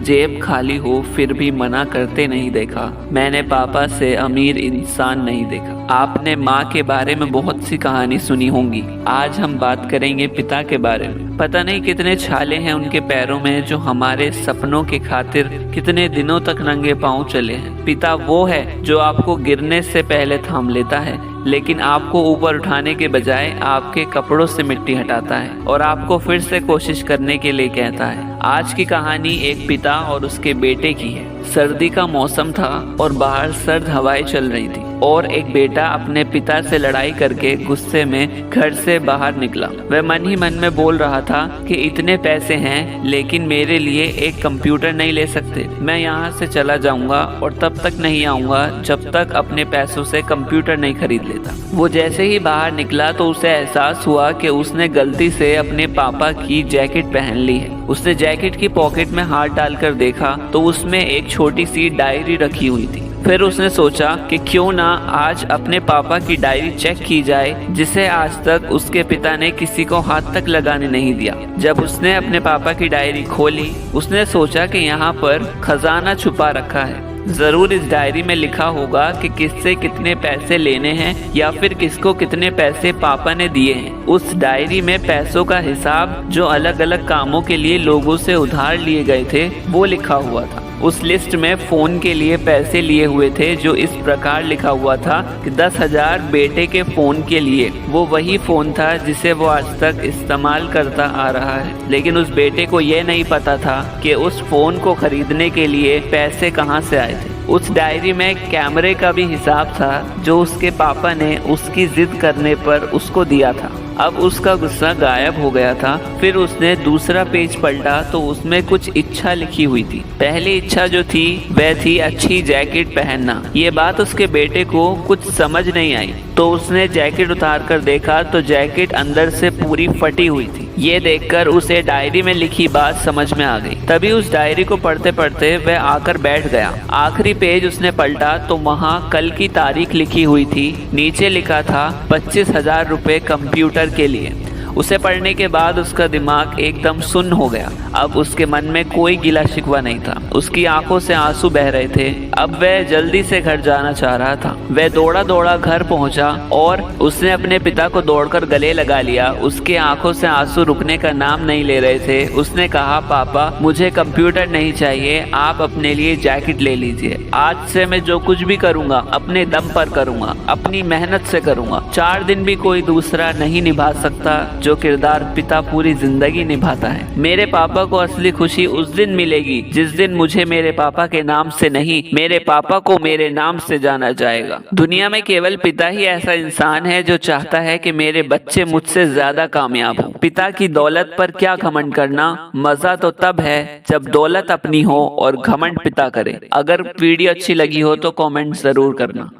जेब खाली हो फिर भी मना करते नहीं देखा। मैंने पापा से अमीर इंसान नहीं देखा। आपने माँ के बारे में बहुत सी कहानी सुनी होंगी। आज हम बात करेंगे पिता के बारे में। पता नहीं कितने छाले हैं उनके पैरों में जो हमारे सपनों के खातिर कितने दिनों तक नंगे पांव चले हैं। पिता वो है जो आपको गिरने से पहले थाम लेता है, लेकिन आपको ऊपर उठाने के बजाय आपके कपड़ों से मिट्टी हटाता है और आपको फिर से कोशिश करने के लिए कहता है। आज की कहानी एक पिता और उसके बेटे की है। सर्दी का मौसम था और बाहर सर्द हवाएं चल रही थी और एक बेटा अपने पिता से लड़ाई करके गुस्से में घर से बाहर निकला। वह मन ही मन में बोल रहा था कि इतने पैसे हैं लेकिन मेरे लिए एक कंप्यूटर नहीं ले सकते। मैं यहाँ से चला जाऊंगा और तब तक नहीं आऊंगा जब तक अपने पैसों से कंप्यूटर नहीं खरीद लेता। वो जैसे ही बाहर निकला तो उसे एहसास हुआ कि उसने गलती से अपने पापा की जैकेट पहन ली है। उसने जैकेट की पॉकेट में हाथ डालकर देखा तो उसमें एक छोटी सी डायरी रखी हुई थी। फिर उसने सोचा कि क्यों ना आज अपने पापा की डायरी चेक की जाए, जिसे आज तक उसके पिता ने किसी को हाथ तक लगाने नहीं दिया। जब उसने अपने पापा की डायरी खोली, उसने सोचा कि यहाँ पर खजाना छुपा रखा है। जरूर इस डायरी में लिखा होगा कि किससे कितने पैसे लेने हैं या फिर किसको कितने पैसे पापा ने दिए हैं। उस डायरी में पैसों का हिसाब जो अलग अलग कामों के लिए लोगों से उधार लिए गए थे वो लिखा हुआ था। उस लिस्ट में फोन के लिए पैसे लिए हुए थे जो इस प्रकार लिखा हुआ था कि 10,000 बेटे के फोन के लिए। वो वही फोन था जिसे वो आज तक इस्तेमाल करता आ रहा है, लेकिन उस बेटे को ये नहीं पता था कि उस फोन को खरीदने के लिए पैसे कहाँ से आए थे। उस डायरी में कैमरे का भी हिसाब था जो उसके पापा ने उसकी जिद करने पर उसको दिया था। अब उसका गुस्सा गायब हो गया था। फिर उसने दूसरा पेज पलटा तो उसमें कुछ इच्छा लिखी हुई थी। पहली इच्छा जो थी वह थी अच्छी जैकेट पहनना। ये बात उसके बेटे को कुछ समझ नहीं आई, तो उसने जैकेट उतार कर देखा तो जैकेट अंदर से पूरी फटी हुई थी। ये देखकर उसे डायरी में लिखी बात समझ में आ गई। तभी उस डायरी को पढ़ते पढ़ते वह आकर बैठ गया। आखिरी पेज उसने पलटा तो वहाँ कल की तारीख लिखी हुई थी। नीचे लिखा था 25,000 रुपये कंप्यूटर के लिए। उसे पढ़ने के बाद उसका दिमाग एकदम सुन्न हो गया। अब उसके मन में कोई गिला शिकवा नहीं था। उसकी आंखों से आंसू बह रहे थे। अब वह जल्दी से घर जाना चाह रहा था। वह दौड़ा दौड़ा घर पहुंचा और उसने अपने पिता को दौड़कर गले लगा लिया। उसके आंखों से आंसू रुकने का नाम नहीं ले रहे थे। उसने कहा, पापा मुझे कंप्यूटर नहीं चाहिए, आप अपने लिए जैकेट ले लीजिए। आज से मैं जो कुछ भी करूँगा अपने दम पर करूँगा, अपनी मेहनत से करूँगा। 4 दिन भी कोई दूसरा नहीं निभा सकता जो किरदार पिता पूरी जिंदगी निभाता है। मेरे पापा को असली खुशी उस दिन मिलेगी जिस दिन मुझे मेरे पापा के नाम से नहीं, मेरे पापा को मेरे नाम से जाना जाएगा। दुनिया में केवल पिता ही ऐसा इंसान है जो चाहता है कि मेरे बच्चे मुझसे ज्यादा कामयाब हो। पिता की दौलत पर क्या घमंड करना, मजा तो तब है जब दौलत अपनी हो और घमंड पिता करे। अगर वीडियो अच्छी लगी हो तो कमेंट जरूर करना।